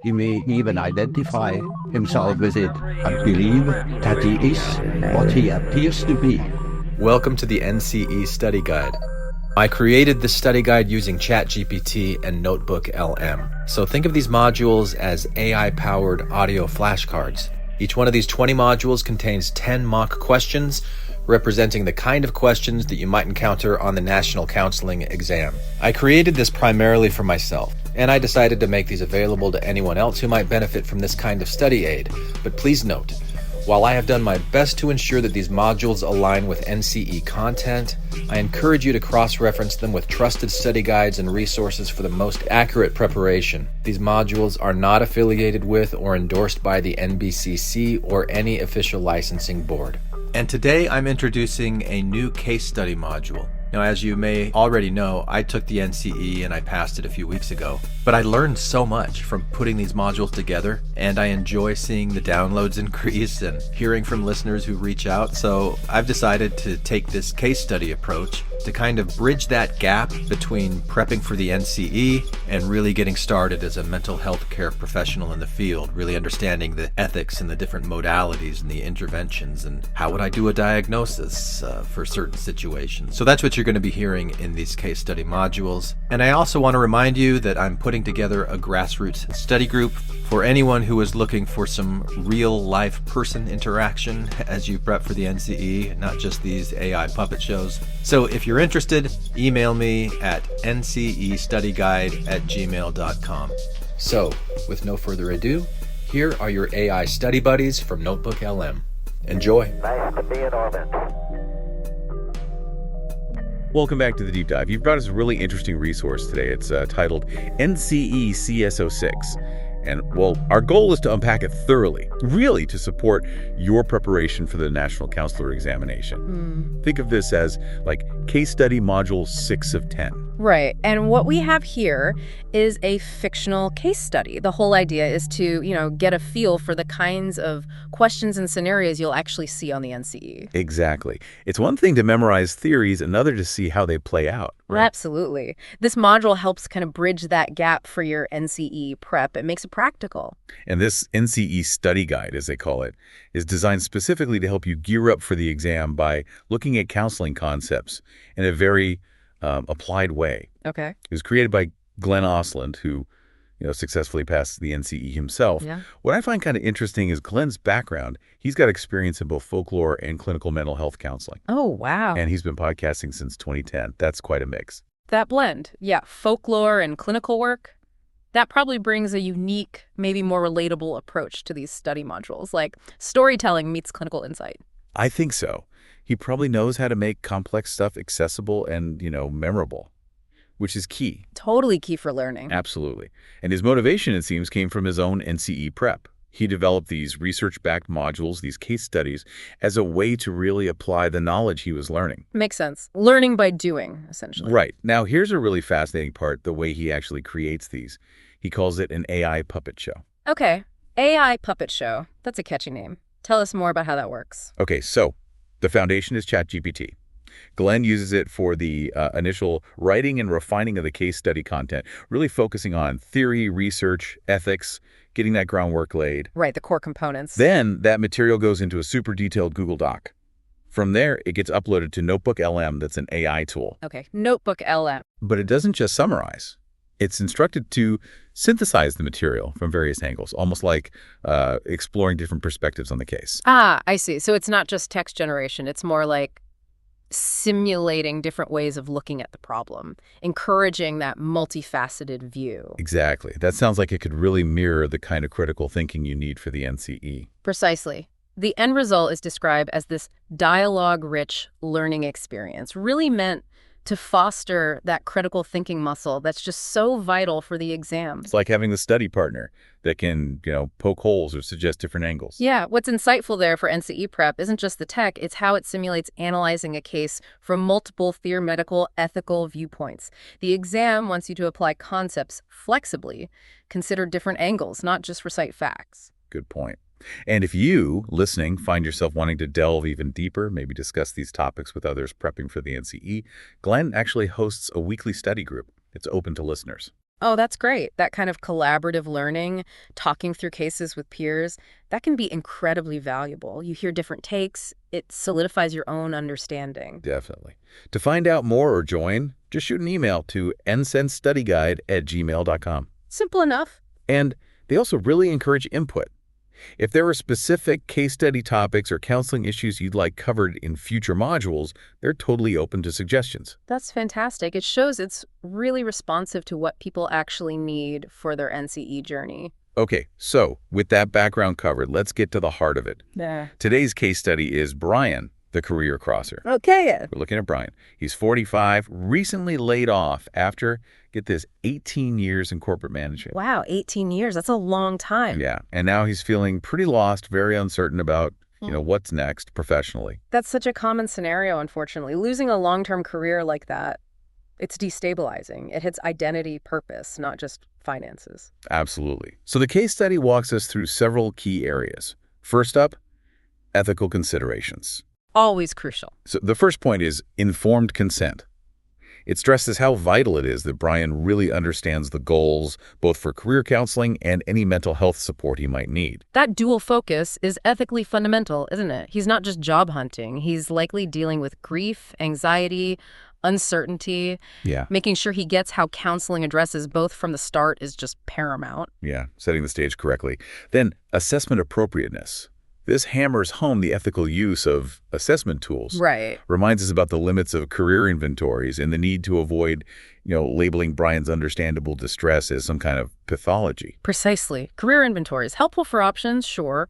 He may even identify himself with it and believe that he is what he appears to be. Welcome to the NCE Study Guide. I created this study guide using ChatGPT and Notebook LM. So think of these modules as AI-powered audio flashcards. Each one of these 20 modules contains 10 mock questions representing the kind of questions that you might encounter on the National Counseling exam. I created this primarily for myself, and I decided to make these available to anyone else who might benefit from this kind of study aid. But please note, while I have done my best to ensure that these modules align with NCE content, I encourage you to cross-reference them with trusted study guides and resources for the most accurate preparation. These modules are not affiliated with or endorsed by the NBCC or any official licensing board. And today I'm introducing a new case study module. Now, as you may already know, I took the NCE and I passed it a few weeks ago, but I learned so much from putting these modules together, and I enjoy seeing the downloads increase and hearing from listeners who reach out. So I've decided to take this case study approach to kind of bridge that gap between prepping for the NCE and really getting started as a mental health care professional in the field, really understanding the ethics and the different modalities and the interventions and how would I do a diagnosis for certain situations. So that's what you're going to be hearing in these case study modules. And I also want to remind you that I'm putting together a grassroots study group for anyone who is looking for some real life person interaction as you prep for the NCE, not just these AI puppet shows. So if you're interested, email me at ncestudyguide@gmail.com. So, with no further ado, here are your AI study buddies from Notebook LM. Enjoy. Nice to be in orbit. Welcome back to the Deep Dive. You've brought us a really interesting resource today. It's titled NCE CS06. And, well, our goal is to unpack it thoroughly, really to support your preparation for the National Counselor Examination. Think of this as like case study module 6 of 10. Right. And what we have here is a fictional case study. The whole idea is to, get a feel for the kinds of questions and scenarios you'll actually see on the NCE. Exactly. It's one thing to memorize theories, another to see how they play out. Right? Absolutely. This module helps kind of bridge that gap for your NCE prep. It makes it practical. And this NCE Study Guide, as they call it, is designed specifically to help you gear up for the exam by looking at counseling concepts in a very applied way. Okay. It was created by Glenn Osland, who successfully passed the NCE himself. Yeah. What I find kind of interesting is Glenn's background. He's got experience in both folklore and clinical mental health counseling. Oh, wow. And he's been podcasting since 2010. That's quite a mix. That blend. Yeah. Folklore and clinical work. That probably brings a unique, maybe more relatable approach to these study modules, like storytelling meets clinical insight. I think so. He probably knows how to make complex stuff accessible and, memorable, which is key. Totally key for learning. Absolutely. And his motivation, it seems, came from his own NCE prep. He developed these research-backed modules, these case studies, as a way to really apply the knowledge he was learning. Makes sense. Learning by doing, essentially. Right. Now, here's a really fascinating part, the way he actually creates these. He calls it an AI puppet show. Okay. AI puppet show. That's a catchy name. Tell us more about how that works. Okay, so the foundation is ChatGPT. Glenn uses it for the initial writing and refining of the case study content, really focusing on theory, research, ethics, getting that groundwork laid. Right, the core components. Then that material goes into a super detailed Google Doc. From there, it gets uploaded to Notebook LM, that's an AI tool. Okay, Notebook LM. But it doesn't just summarize. It's instructed to synthesize the material from various angles, almost like exploring different perspectives on the case. Ah, I see. So it's not just text generation. It's more like simulating different ways of looking at the problem, encouraging that multifaceted view. Exactly. That sounds like it could really mirror the kind of critical thinking you need for the NCE. Precisely. The end result is described as this dialogue-rich learning experience, really meant to foster that critical thinking muscle that's just so vital for the exam. It's like having the study partner that can, poke holes or suggest different angles. Yeah, what's insightful there for NCE prep isn't just the tech, it's how it simulates analyzing a case from multiple theoretical, ethical viewpoints. The exam wants you to apply concepts flexibly, consider different angles, not just recite facts. Good point. And if you, listening, find yourself wanting to delve even deeper, maybe discuss these topics with others prepping for the NCE, Glenn actually hosts a weekly study group. It's open to listeners. Oh, that's great. That kind of collaborative learning, talking through cases with peers, that can be incredibly valuable. You hear different takes, it solidifies your own understanding. Definitely. To find out more or join, just shoot an email to ncenstudyguide@gmail.com. Simple enough. And they also really encourage input. If there are specific case study topics or counseling issues you'd like covered in future modules, they're totally open to suggestions. That's fantastic. It shows it's really responsive to what people actually need for their NCE journey. Okay, so with that background covered, let's get to the heart of it. Yeah. Today's case study is Brian, the career crosser. Okay. We're looking at Brian. He's 45, recently laid off after, get this, 18 years in corporate management. Wow, 18 years. That's a long time. Yeah, and now he's feeling pretty lost, very uncertain about, what's next professionally. That's such a common scenario, unfortunately. Losing a long-term career like that, it's destabilizing. It hits identity, purpose, not just finances. Absolutely. So the case study walks us through several key areas. First up, ethical considerations. Always crucial. So the first point is informed consent. It stresses how vital it is that Brian really understands the goals, both for career counseling and any mental health support he might need. That dual focus is ethically fundamental, isn't it? He's not just job hunting. He's likely dealing with grief, anxiety, uncertainty. Yeah. Making sure he gets how counseling addresses both from the start is just paramount. Yeah, setting the stage correctly. Then, assessment appropriateness. This hammers home the ethical use of assessment tools. Right. Reminds us about the limits of career inventories and the need to avoid, labeling Brian's understandable distress as some kind of pathology. Precisely. Career inventories, helpful for options, sure,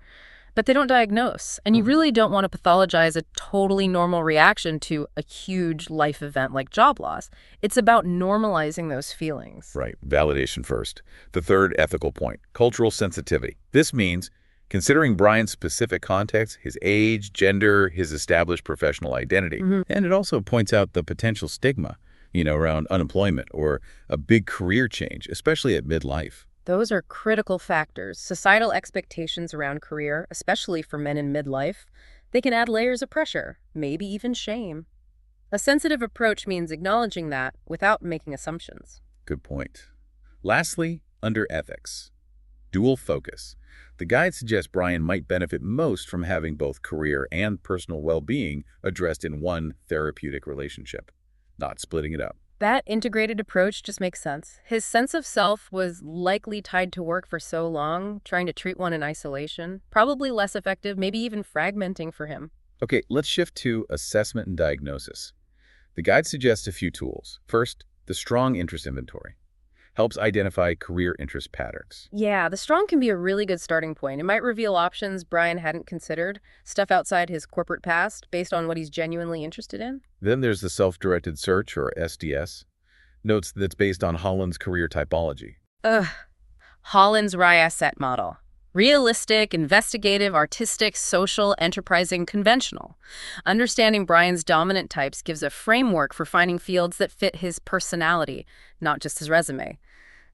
but they don't diagnose. And you really don't want to pathologize a totally normal reaction to a huge life event like job loss. It's about normalizing those feelings. Right. Validation first. The third ethical point, cultural sensitivity. This means considering Brian's specific context, his age, gender, his established professional identity. And it also points out the potential stigma, around unemployment or a big career change, especially at midlife. Those are critical factors. Societal expectations around career, especially for men in midlife, they can add layers of pressure, maybe even shame. A sensitive approach means acknowledging that without making assumptions. Good point. Lastly, under ethics, dual focus. The guide suggests Brian might benefit most from having both career and personal well-being addressed in one therapeutic relationship, not splitting it up. That integrated approach just makes sense. His sense of self was likely tied to work for so long, trying to treat one in isolation. Probably less effective, maybe even fragmenting for him. Okay, let's shift to assessment and diagnosis. The guide suggests a few tools. First, the strong interest inventory. Helps identify career interest patterns. Yeah, the strong can be a really good starting point. It might reveal options Brian hadn't considered, stuff outside his corporate past based on what he's genuinely interested in. Then there's the self-directed search, or SDS. Notes that's based on Holland's career typology. Holland's RIASET model. Realistic, investigative, artistic, social, enterprising, conventional. Understanding Brian's dominant types gives a framework for finding fields that fit his personality, not just his resume.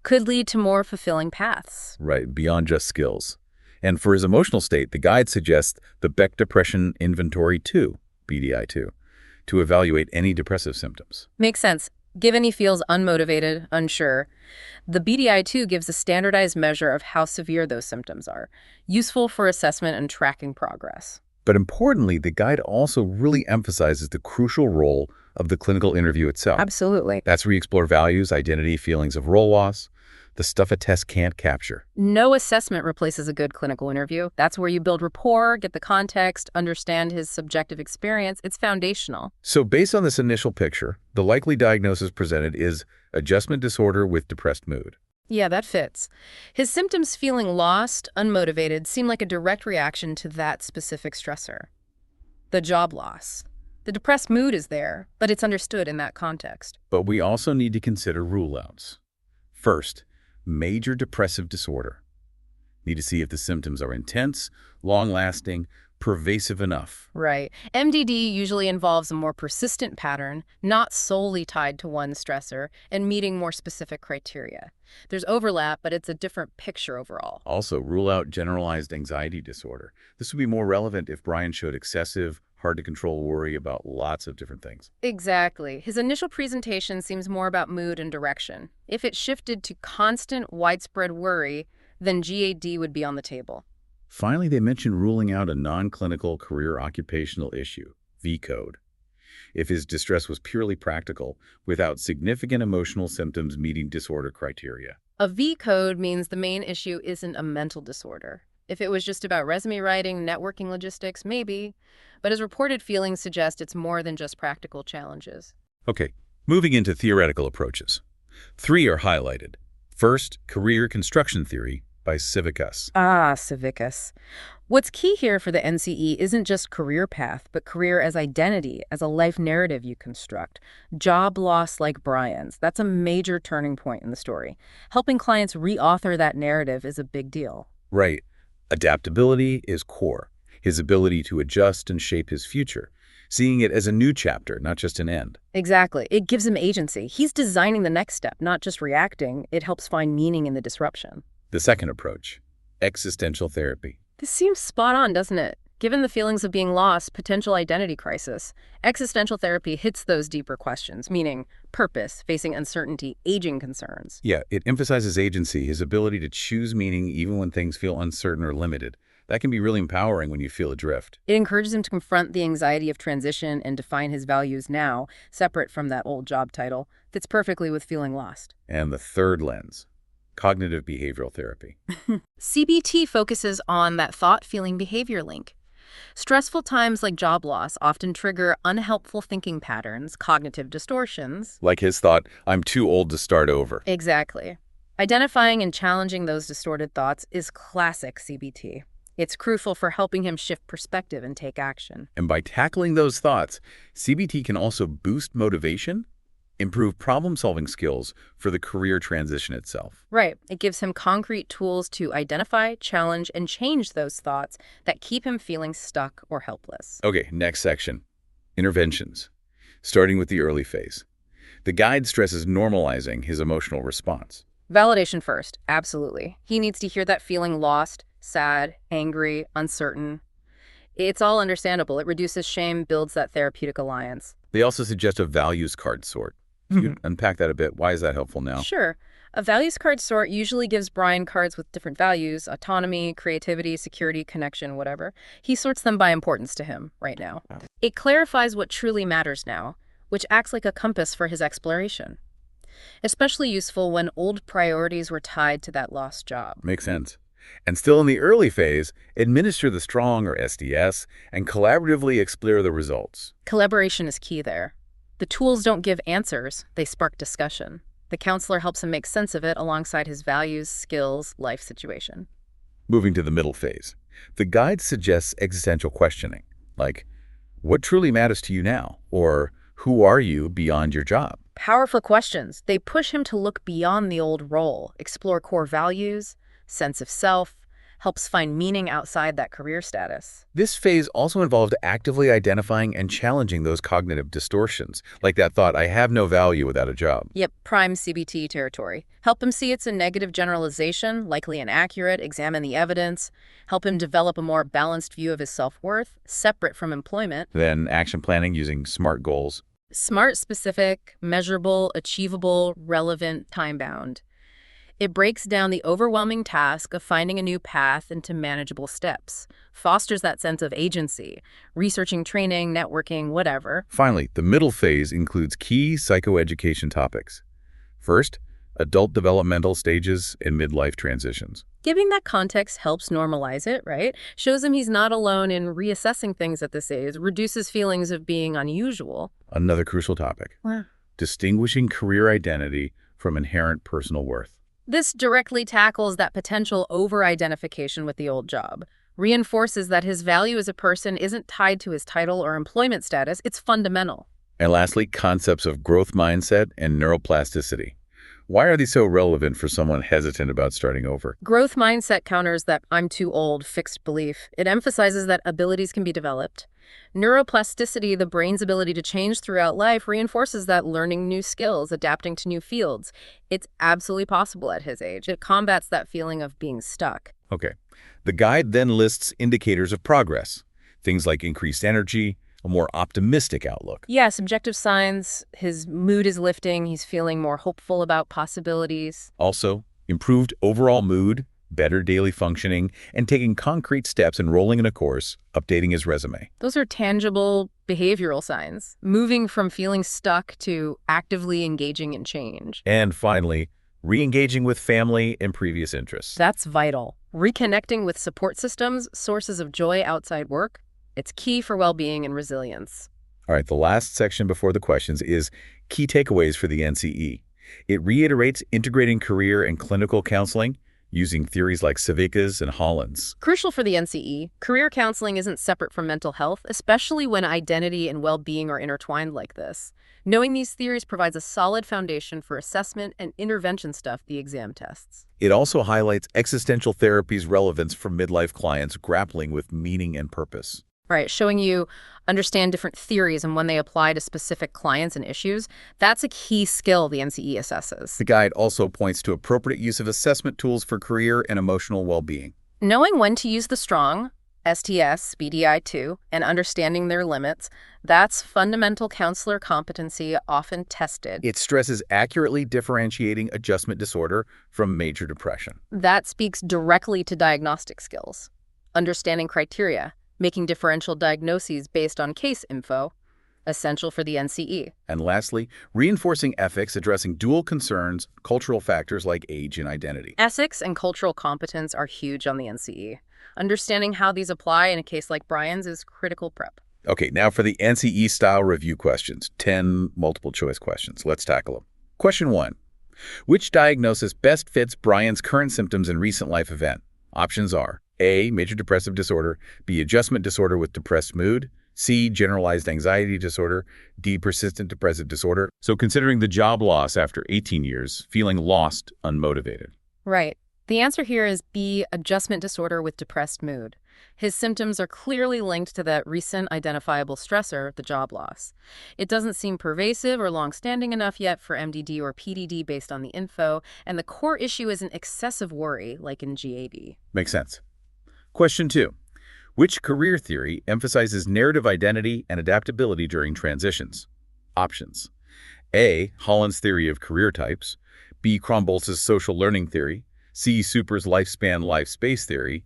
Could lead to more fulfilling paths. Right, beyond just skills. And for his emotional state, the guide suggests the Beck Depression Inventory 2, BDI-2, to evaluate any depressive symptoms. Makes sense. Given he feels unmotivated, unsure, the BDI-2 gives a standardized measure of how severe those symptoms are, useful for assessment and tracking progress. But importantly, the guide also really emphasizes the crucial role of the clinical interview itself. Absolutely. That's where you explore values, identity, feelings of role loss, the stuff a test can't capture. No assessment replaces a good clinical interview. That's where you build rapport, get the context, understand his subjective experience. It's foundational. So based on this initial picture, the likely diagnosis presented is adjustment disorder with depressed mood. Yeah, that fits. His symptoms feeling lost, unmotivated, seem like a direct reaction to that specific stressor. The job loss. The depressed mood is there, but it's understood in that context. But we also need to consider rule-outs. First, major depressive disorder. Need to see if the symptoms are intense, long-lasting, pervasive enough. Right. MDD usually involves a more persistent pattern, not solely tied to one stressor, and meeting more specific criteria. There's overlap, but it's a different picture overall. Also, rule out generalized anxiety disorder. This would be more relevant if Brian showed excessive, hard to control worry about lots of different things. Exactly. His initial presentation seems more about mood and direction. If it shifted to constant, widespread worry, then GAD would be on the table. Finally, they mentioned ruling out a non-clinical career occupational issue, V-code, if his distress was purely practical, without significant emotional symptoms meeting disorder criteria. A V code means the main issue isn't a mental disorder. If it was just about resume writing, networking logistics, maybe. But his reported feelings suggest it's more than just practical challenges. Okay, moving into theoretical approaches. 3 are highlighted. First, career construction theory by Civicus. Civicus. What's key here for the NCE isn't just career path, but career as identity, as a life narrative you construct. Job loss like Brian's. That's a major turning point in the story. Helping clients reauthor that narrative is a big deal. Right. Adaptability is core. His ability to adjust and shape his future. Seeing it as a new chapter, not just an end. Exactly. It gives him agency. He's designing the next step, not just reacting. It helps find meaning in the disruption. The second approach, existential therapy. This seems spot on, doesn't it? Given the feelings of being lost, potential identity crisis, existential therapy hits those deeper questions, meaning purpose, facing uncertainty, aging concerns. Yeah, it emphasizes agency, his ability to choose meaning even when things feel uncertain or limited. That can be really empowering when you feel adrift. It encourages him to confront the anxiety of transition and define his values now, separate from that old job title. Fits perfectly with feeling lost. And the third lens, cognitive behavioral therapy. CBT focuses on that thought-feeling-behavior link. Stressful times like job loss often trigger unhelpful thinking patterns, cognitive distortions. Like his thought, I'm too old to start over. Exactly. Identifying and challenging those distorted thoughts is classic CBT. It's crucial for helping him shift perspective and take action. And by tackling those thoughts, CBT can also boost motivation, improve problem-solving skills for the career transition itself. Right. It gives him concrete tools to identify, challenge, and change those thoughts that keep him feeling stuck or helpless. Okay, next section, interventions. Starting with the early phase. The guide stresses normalizing his emotional response. Validation first, absolutely. He needs to hear that feeling lost, sad, angry, uncertain. It's all understandable. It reduces shame, builds that therapeutic alliance. They also suggest a values card sort. Can you unpack that a bit? Why is that helpful now? Sure. A values card sort usually gives Brian cards with different values, autonomy, creativity, security, connection, whatever. He sorts them by importance to him right now. It clarifies what truly matters now, which acts like a compass for his exploration. Especially useful when old priorities were tied to that lost job. Makes sense. And still in the early phase, administer the strong or SDS and collaboratively explore the results. Collaboration is key there. The tools don't give answers, they spark discussion. The counselor helps him make sense of it alongside his values, skills, life situation. Moving to the middle phase, the guide suggests existential questioning, like, what truly matters to you now? Or, who are you beyond your job? Powerful questions. They push him to look beyond the old role, explore core values, sense of self, helps find meaning outside that career status. This phase also involved actively identifying and challenging those cognitive distortions, like that thought, I have no value without a job. Yep, prime CBT territory. Help him see it's a negative generalization, likely inaccurate, examine the evidence, help him develop a more balanced view of his self-worth, separate from employment. Then action planning using SMART goals. SMART, specific, measurable, achievable, relevant, time-bound. It breaks down the overwhelming task of finding a new path into manageable steps, fosters that sense of agency, researching, training, networking, whatever. Finally, the middle phase includes key psychoeducation topics. First, adult developmental stages and midlife transitions. Giving that context helps normalize it, right? Shows him he's not alone in reassessing things at this age, reduces feelings of being unusual. Another crucial topic, distinguishing career identity from inherent personal worth. This directly tackles that potential over-identification with the old job, reinforces that his value as a person isn't tied to his title or employment status, it's fundamental. And lastly, concepts of growth mindset and neuroplasticity. Why are these so relevant for someone hesitant about starting over? Growth mindset counters that I'm too old fixed belief. It emphasizes that abilities can be developed. Neuroplasticity, the brain's ability to change throughout life, reinforces that learning new skills, adapting to new fields. It's absolutely possible at his age. It combats that feeling of being stuck. Okay. The guide then lists indicators of progress. Things like increased energy, a more optimistic outlook. Yeah, subjective signs, his mood is lifting, he's feeling more hopeful about possibilities. Also, improved overall mood, better daily functioning, and taking concrete steps enrolling in a course, updating his resume. Those are tangible behavioral signs, moving from feeling stuck to actively engaging in change. And finally, re-engaging with family and previous interests. That's vital. Reconnecting with support systems, sources of joy outside work, it's key for well-being and resilience. All right, the last section before the questions is key takeaways for the NCE. It reiterates integrating career and clinical counseling using theories like Savicka's and Holland's. Crucial for the NCE, career counseling isn't separate from mental health, especially when identity and well-being are intertwined like this. Knowing these theories provides a solid foundation for assessment and intervention stuff the exam tests. It also highlights existential therapy's relevance for midlife clients grappling with meaning and purpose. Right, showing you understand different theories and when they apply to specific clients and issues, that's a key skill the NCE assesses. The guide also points to appropriate use of assessment tools for career and emotional well-being. Knowing when to use the strong, STS, BDI-2, and understanding their limits, that's fundamental counselor competency often tested. It stresses accurately differentiating adjustment disorder from major depression. That speaks directly to diagnostic skills. Understanding criteria, making differential diagnoses based on case info, essential for the NCE. And lastly, reinforcing ethics addressing dual concerns, cultural factors like age and identity. Ethics and cultural competence are huge on the NCE. Understanding how these apply in a case like Brian's is critical prep. Okay, now for the NCE-style review questions, 10 multiple-choice questions. Let's tackle them. Question 1. Which diagnosis best fits Brian's current symptoms and recent life event? Options are A, major depressive disorder, B, adjustment disorder with depressed mood, C, generalized anxiety disorder, D, persistent depressive disorder. So considering the job loss after 18 years, feeling lost, unmotivated. Right. The answer here is B, adjustment disorder with depressed mood. His symptoms are clearly linked to that recent identifiable stressor, the job loss. It doesn't seem pervasive or long-standing enough yet for MDD or PDD based on the info, and the core issue isn't excessive worry like in GAD. Makes sense. Question 2. Which career theory emphasizes narrative identity and adaptability during transitions? Options. A, Holland's theory of career types, B, Krombolz's social learning theory, C, Super's lifespan life-space theory,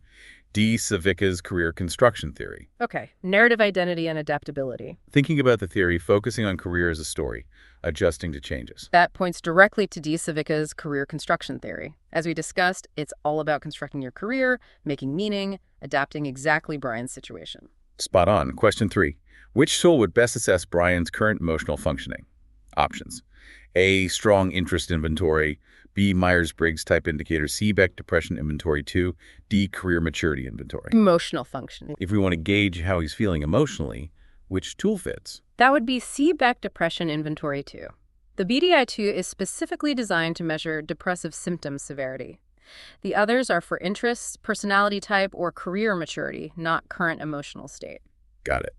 D, Savicka's career construction theory. Okay, narrative identity and adaptability. Thinking about the theory, focusing on career as a story, adjusting to changes. That points directly to D. Savicka's career construction theory. As we discussed, it's all about constructing your career, making meaning, adapting exactly Brian's situation. Spot on. Question 3. Which tool would best assess Brian's current emotional functioning? Options. A, strong interest inventory, B, Myers-Briggs type indicator, C, Beck depression inventory 2, D, career maturity inventory. Emotional function. If we want to gauge how he's feeling emotionally, which tool fits? That would be C. Beck depression inventory 2. The BDI-2 is specifically designed to measure depressive symptom severity. The others are for interests, personality type, or career maturity, not current emotional state. Got it.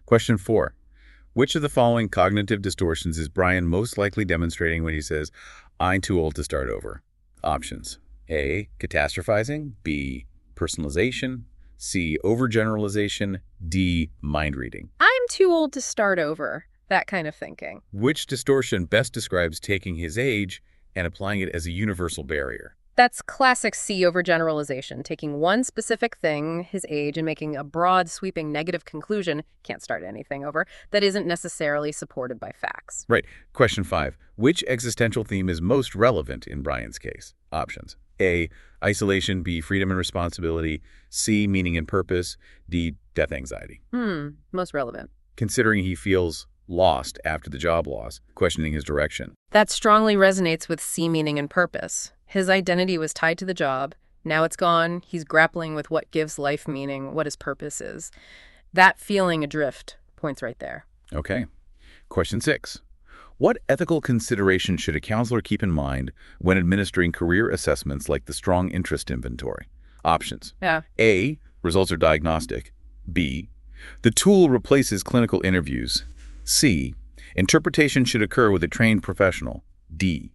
Question 4. Which of the following cognitive distortions is Brian most likely demonstrating when he says, I'm too old to start over? Options. A, catastrophizing, B, personalization, C, overgeneralization, D, mind reading. I'm too old to start over, that kind of thinking. Which distortion best describes taking his age and applying it as a universal barrier? That's classic C overgeneralization, taking one specific thing, his age, and making a broad, sweeping negative conclusion, can't start anything over, that isn't necessarily supported by facts. Right. Question 5. Which existential theme is most relevant in Brian's case? Options. A, isolation, B, freedom and responsibility, C, meaning and purpose, D, death anxiety. Most relevant. Considering he feels lost after the job loss, questioning his direction. That strongly resonates with C, meaning and purpose. His identity was tied to the job. Now it's gone. He's grappling with what gives life meaning, what his purpose is. That feeling adrift points right there. Okay. Question 6. What ethical consideration should a counselor keep in mind when administering career assessments like the strong interest inventory? Options. Yeah. A, results are diagnostic. B, the tool replaces clinical interviews. C, interpretation should occur with a trained professional. D,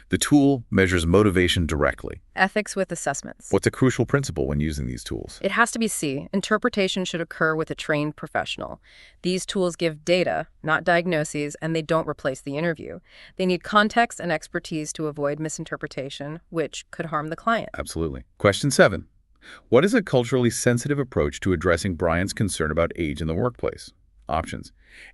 The tool measures motivation directly. Ethics with assessments. What's a crucial principle when using these tools? It has to be C. Interpretation should occur with a trained professional. These tools give data, not diagnoses, and they don't replace the interview. They need context and expertise to avoid misinterpretation, which could harm the client. Absolutely. Question 7. What is a culturally sensitive approach to addressing Brian's concern about age in the workplace? Options.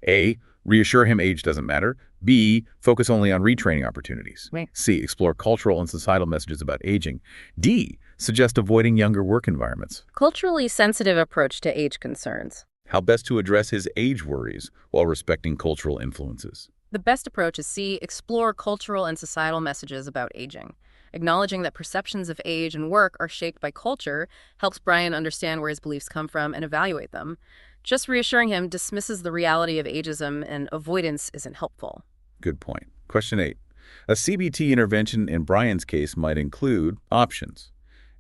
A. Reassure him age doesn't matter. B. Focus only on retraining opportunities. Right. C. Explore cultural and societal messages about aging. D. Suggest avoiding younger work environments. Culturally sensitive approach to age concerns. How best to address his age worries while respecting cultural influences. The best approach is C. Explore cultural and societal messages about aging. Acknowledging that perceptions of age and work are shaped by culture helps Brian understand where his beliefs come from and evaluate them. Just reassuring him dismisses the reality of ageism, and avoidance isn't helpful. Good point. Question 8. A CBT intervention in Brian's case might include options.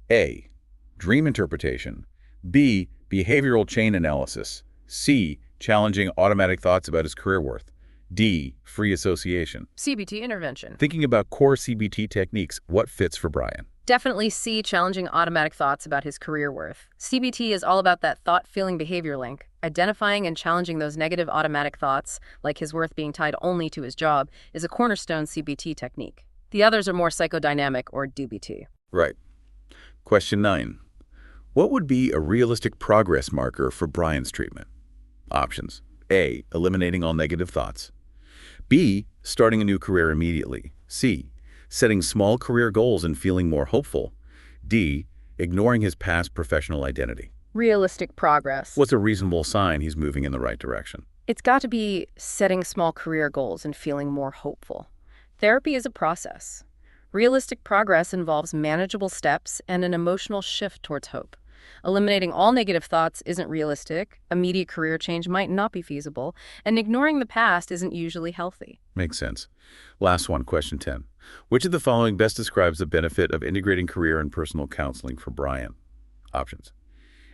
A. Dream interpretation. B. Behavioral chain analysis. C. Challenging automatic thoughts about his career worth. D. Free association. CBT intervention. Thinking about core CBT techniques, what fits for Brian? Definitely C. Challenging automatic thoughts about his career worth. CBT is all about that thought-feeling-behavior link. Identifying and challenging those negative automatic thoughts, like his worth being tied only to his job, is a cornerstone CBT technique. The others are more psychodynamic or DBT. Right. Question 9. What would be a realistic progress marker for Brian's treatment? Options. A. Eliminating all negative thoughts. B. Starting a new career immediately. C. Setting small career goals and feeling more hopeful. D. Ignoring his past professional identity. Realistic progress. What's a reasonable sign he's moving in the right direction? It's got to be setting small career goals and feeling more hopeful. Therapy is a process. Realistic progress involves manageable steps and an emotional shift towards hope. Eliminating all negative thoughts isn't realistic, immediate career change might not be feasible, and ignoring the past isn't usually healthy. Makes sense. Last one, question 10. Which of the following best describes the benefit of integrating career and personal counseling for Brian? Options.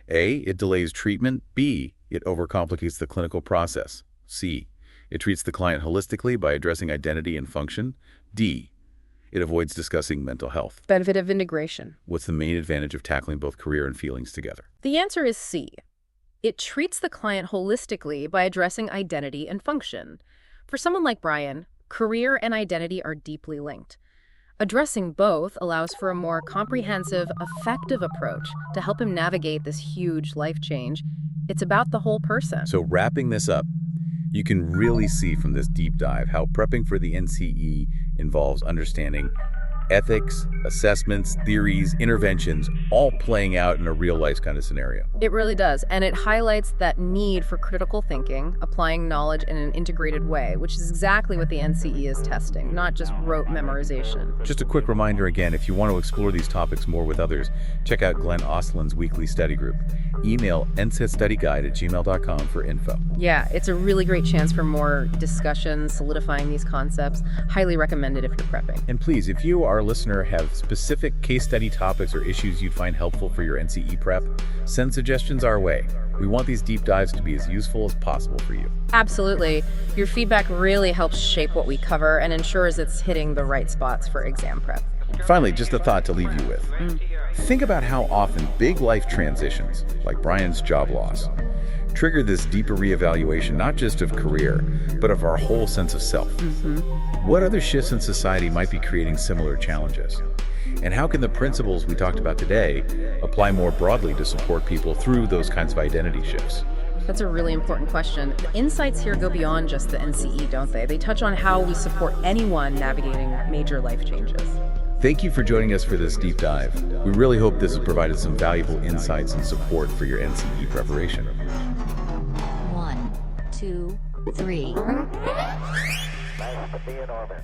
A. It delays treatment. B. It overcomplicates the clinical process. C. It treats the client holistically by addressing identity and function. D. It avoids discussing mental health. Benefit of integration. What's the main advantage of tackling both career and feelings together? The answer is C. It treats the client holistically by addressing identity and function. For someone like Brian, career and identity are deeply linked. Addressing both allows for a more comprehensive, effective approach to help him navigate this huge life change. It's about the whole person. So wrapping this up, you can really see from this deep dive how prepping for the NCE involves understanding ethics, assessments, theories, interventions, all playing out in a real-life kind of scenario. It really does, and it highlights that need for critical thinking, applying knowledge in an integrated way, which is exactly what the NCE is testing, not just rote memorization. Just a quick reminder again, if you want to explore these topics more with others, check out Glenn Ostland's weekly study group. Email ncstudyguide@gmail.com for info. Yeah, it's a really great chance for more discussion, solidifying these concepts. Highly recommended if you're prepping. And please, if you, our listener, have specific case study topics or issues you'd find helpful for your NCE prep, send suggestions our way. We want these deep dives to be as useful as possible for you. Absolutely. Your feedback really helps shape what we cover and ensures it's hitting the right spots for exam prep. Finally, just a thought to leave you with. Think about how often big life transitions, like Brian's job loss, trigger this deeper reevaluation, not just of career, but of our whole sense of self. What other shifts in society might be creating similar challenges? And how can the principles we talked about today apply more broadly to support people through those kinds of identity shifts? That's a really important question. The insights here go beyond just the NCE, don't they? They touch on how we support anyone navigating major life changes. Thank you for joining us for this deep dive. We really hope this has provided some valuable insights and support for your NCE preparation. 1, 2, 3. Nice to be in orbit.